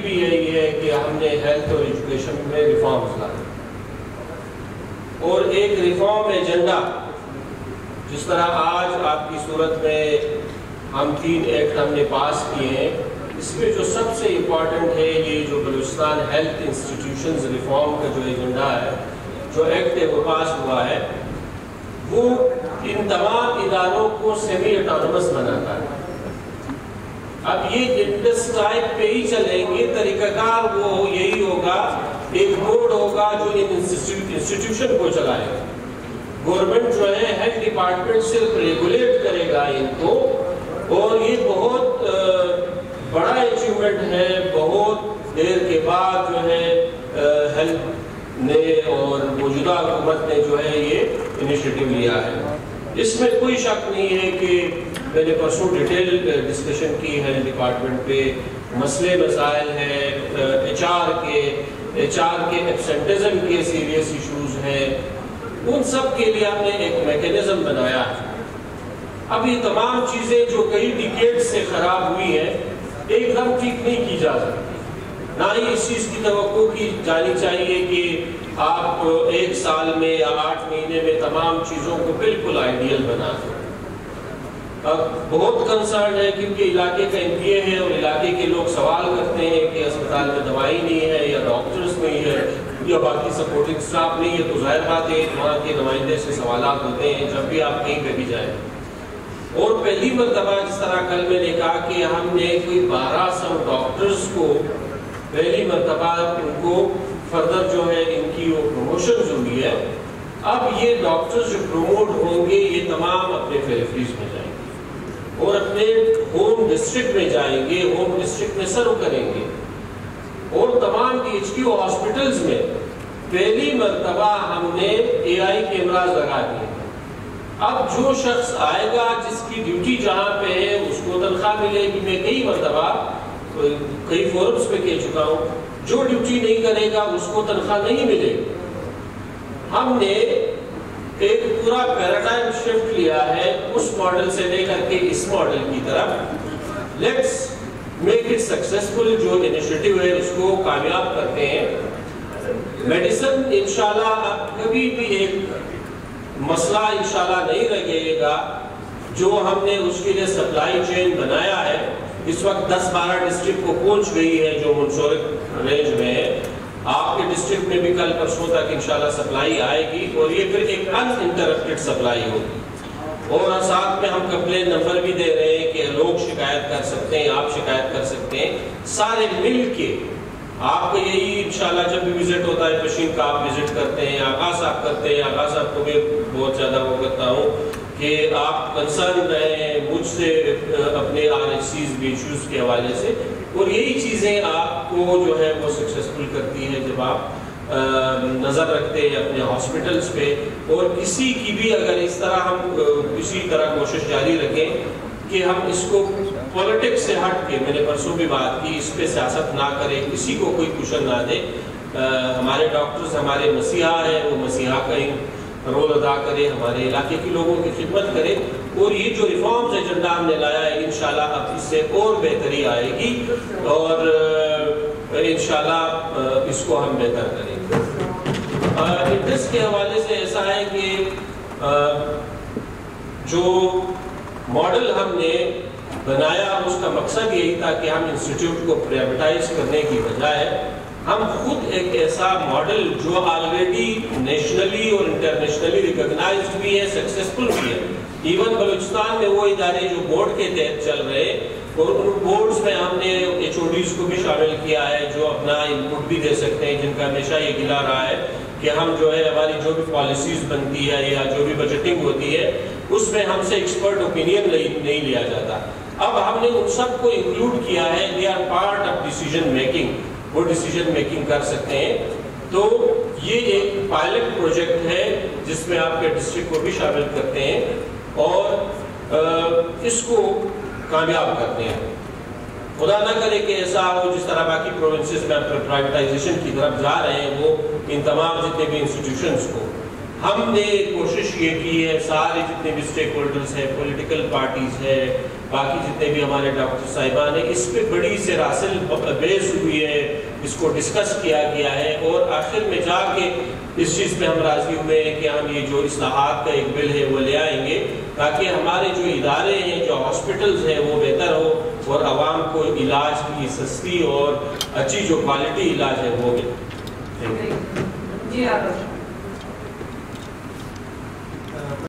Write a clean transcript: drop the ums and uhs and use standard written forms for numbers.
بھی یہی ہے کہ ہم نے ہیلتھ اور ایجوکیشن میں ریفارمز لائے، اور ایک ریفارم ایجنڈا جس طرح آج آپ کی صورت میں ہم 3 ایکٹ ہم نے پاس کیے ہیں، اس میں جو سب سے امپورٹنٹ ہے یہ جو بلوچستان ہیلتھ انسٹیٹیوشنز ریفارم کا جو ایجنڈا ہے، جو ایکٹ ہے وہ پاس ہوا ہے، وہ ان تمام اداروں کو سیمی اٹانومس بناتا ہے۔ اب یہ انڈس ٹائپ پہ ہی چلیں گے، طریقہ کار وہ یہی ہوگا، ایک بورڈ ہوگا جو ان انسٹیٹیوشن کو چلائے گا۔ گورنمنٹ جو ہے ہیلتھ ڈپارٹمنٹ صرف ریگولیٹ کرے گا ان کو، اور یہ بہت بڑا اچیومنٹ ہے۔ بہت دیر کے بعد جو ہے ہیلتھ نے اور موجودہ حکومت نے جو ہے یہ انیشیٹو لیا ہے۔ اس میں کوئی شک نہیں ہے کہ میں نے پرسوں ڈیٹیل ڈسکشن کی ہیلتھ ڈپارٹمنٹ پہ، مسئلے مسائل ہیں ایچ آر کے ایبسینٹزم کے سیریس ایشوز ہیں، ان سب کے لیے ہم نے ایک میکینزم بنایا ہے۔ اب یہ تمام چیزیں جو کئی ڈیکیڈ سے خراب ہوئی ہیں ایک دم ٹھیک نہیں کی جا سکتی، نہ ہی اس چیز کی توقع کی جانی چاہیے کہ آپ 1 سال میں یا 8 مہینے میں تمام چیزوں کو بالکل آئیڈیل بنا دیں۔ اب بہت کنسرن ہے کیونکہ علاقے کا NPA ہے، اور علاقے کے لوگ سوال کرتے ہیں کہ اسپتال میں دوائی نہیں ہے یا ڈاکٹرز نہیں ہے یا باقی سپورٹنگ سٹاف نہیں ہے، تو ظاہر بات ہے وہاں کے نمائندے سے سوالات ہوتے ہیں جب بھی آپ کہیں پہ بھی جائیں۔ اور پہلی مرتبہ جس طرح کل میں نے کہا کہ ہم نے کوئی 1200 ڈاکٹرز کو پہلی مرتبہ ان کو فردر جو ہے ان کی وہ پروموشن ہوئی ہے۔ اب یہ ڈاکٹرز جو پروموٹ ہوں گے یہ تمام اپنے فیلٹریز میں جائیں گے اور اپنے ہوم ڈسٹرکٹ میں جائیں گے، ہوم ڈسٹرکٹ میں سرو کریں گے، اور تمام DHQ ہاسپٹلز میں پہلی مرتبہ ہم نے AI کیمراز لگا دیے۔ اب جو شخص آئے گا جس کی ڈیوٹی جہاں پہ ہے اس کو تنخواہ ملے گی۔ میں کئی مرتبہ کئی فورمز پہ کہہ چکا ہوں، جو ڈیوٹی نہیں کرے گا اس کو تنخواہ نہیں ملے گی۔ ہم نے ایک پورا پیراڈائم شفٹ لیا ہے اس ماڈل سے لے کر کے اس ماڈل کی طرف۔ لیٹس میک اٹ سکسیسفل، جو انیشیٹو ہے اس کو کامیاب کرتے ہیں۔ میڈیسن انشاءاللہ اب کبھی بھی ایک مسئلہ انشاءاللہ نہیں رہے گا۔ جو ہم نے اس کے لیے سپلائی چین بنایا ہے، اس وقت 10-12 ڈسٹرکٹ کو پہنچ گئی ہے جو منصورک رینج میں ہے۔ آپ کے ڈسٹرکٹ میں بھی کل پرسوں تک انشاءاللہ سپلائی آئے گی، اور یہ پھر ایک ان انٹرپٹڈ سپلائی ہوگی۔ اور ساتھ میں ہم کمپلین نمبر بھی دے رہے ہیں کہ لوگ شکایت کر سکتے ہیں، آپ شکایت کر سکتے ہیں، سارے مل کے۔ آپ کو یہی انشاءاللہ جب بھی وزٹ ہوتا ہے مشین کا آپ وزٹ کرتے ہیں، آغا صاحب کرتے ہیں، آغا صاحب کو بھی بہت زیادہ وہ کرتا ہوں کہ آپ کنسرن رہیں مجھ سے اپنے RHCs بھی ایشوز کے حوالے سے، اور یہی چیزیں آپ کو جو ہے وہ سکسیسفل کرتی ہے جب آپ نظر رکھتے ہیں اپنے ہاسپٹلز پہ۔ اور کسی کی بھی اگر اس طرح ہم اسی طرح کوشش جاری رکھیں کہ ہم اس کو پولیٹکس سے ہٹ کے، میں نے پرسوں بھی بات کی، اس پہ سیاست نہ کریں، کسی کو کوئی کوشن نہ دے۔ ہمارے ڈاکٹرز ہمارے مسیحا ہیں، وہ مسیحا کا ہی رول ادا کرے، ہمارے علاقے کے لوگوں کی خدمت کرے، اور یہ جو ریفارمز ایجنڈا ہم نے لایا ہے انشاءاللہ اب اس سے اور بہتری آئے گی، اور انشاءاللہ اس کو ہم بہتر کریں گے۔ انڈس کے حوالے سے ایسا ہے کہ جو ماڈل ہم نے بنایا اس کا مقصد یہی تھا کہ ہم انسٹیٹیوٹ کو پرائیویٹائز کرنے کی بجائے ہم خود ایک ایسا ماڈل جو آلریڈی نیشنلی اور انٹرنیشنلی ریکگنائزڈ بھی ہے، سکسیسفل بھی ہے۔ ایون بلوچستان میں وہ ادارے جو بورڈ کے تحت چل رہے، اور ان بورڈز میں ہم نے HODs کو بھی شامل کیا ہے جو اپنا انپٹ بھی دے سکتے ہیں، جن کا ہمیشہ یہ گلا رہا ہے کہ ہم جو ہے ہماری جو بھی پالیسیز بنتی ہے یا جو بھی بجٹنگ ہوتی ہے اس میں ہم سے ایکسپرٹ اوپینین نہیں لیا جاتا۔ اب ہم نے ان سب کو انکلوڈ کیا ہے، they are part of decision making, وہ ڈیسیجن میکنگ کر سکتے ہیں۔ تو یہ ایک پائلٹ پروجیکٹ ہے جس میں آپ کے ڈسٹرکٹ کو بھی شامل کرتے ہیں اور اس کو کامیاب کرتے ہیں۔ خدا نہ کرے کہ ایسا ہو جس طرح باقی پروونسز میں پرائیویٹائزیشن کی طرف جا رہے ہیں، وہ ان تمام جتنے بھی انسٹیٹیوشنز کو ہم نے کوشش یہ کی ہے، سارے جتنے بھی اسٹیک ہولڈرز ہیں، پولیٹیکل پارٹیز ہیں، باقی جتنے بھی ہمارے ڈاکٹر صاحبان ہیں، اس پہ بڑی سے راسل بیس ہوئی ہے، اس کو ڈسکس کیا گیا ہے، اور آخر میں جا کے اس چیز پہ ہم راضی ہوئے ہیں کہ ہم یہ جو اصلاحات کا ایک بل ہے وہ لے آئیں گے، تاکہ ہمارے جو ادارے ہیں، جو ہاسپٹلز ہیں، وہ بہتر ہو اور عوام کو علاج کی سستی اور اچھی جو کوالٹی علاج ہے وہ ملے۔ جی آپ